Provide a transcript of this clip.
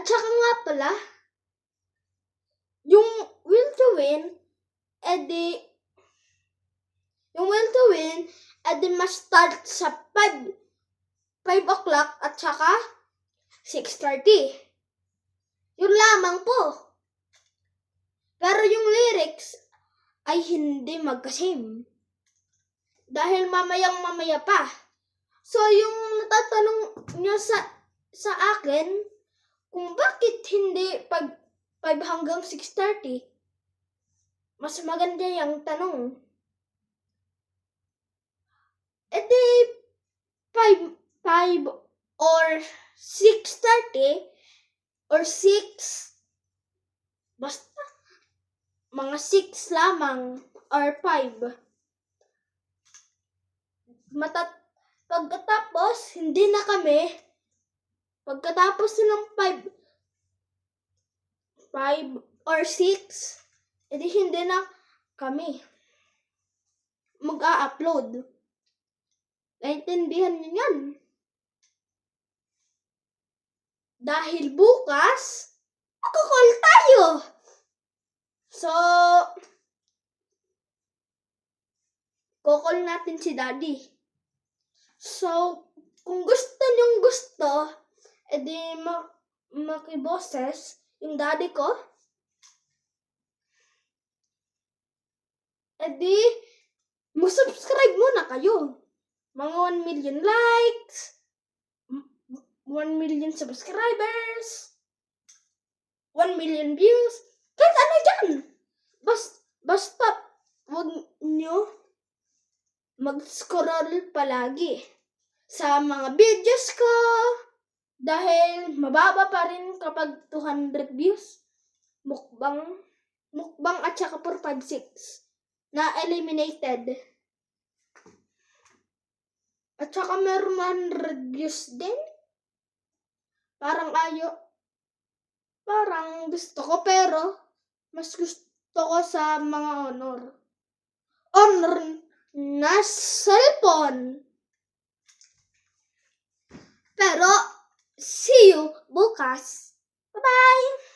saka nga pala, yung Will to Win, mas start sa 5 o'clock at saka 6:30. Yun lamang po. Pero yung lyrics ay hindi magka-same. Dahil mamaya pa. So yung natatanong niyo sa akin, kung bakit hindi 5 hanggang 6:30, mas maganda yung tanong. 5 or 6:30 or 6, basta mga 6 lamang or 5. Pagkatapos, hindi na kami, pagkatapos ng 5 or 6, hindi na kami mag-a-upload. Naintindihan niyo yan? Dahil bukas, magko-call tayo. So, ko-call natin si Daddy. So, kung gusto, makiboses yung Daddy ko. Subscribe muna kayo. Mga 1 million likes, 1 million subscribers, 1 million views. Kahit ano dyan. Basta, huwag nyo mag-scroll palagi sa mga videos ko. Dahil mababa pa rin kapag 200 views. Mukbang at saka 456 na eliminated. At saka meron 100 views din. Parang gusto ko, pero mas gusto ko sa mga honor na cellphone. Pero see you bukas. Bye-bye!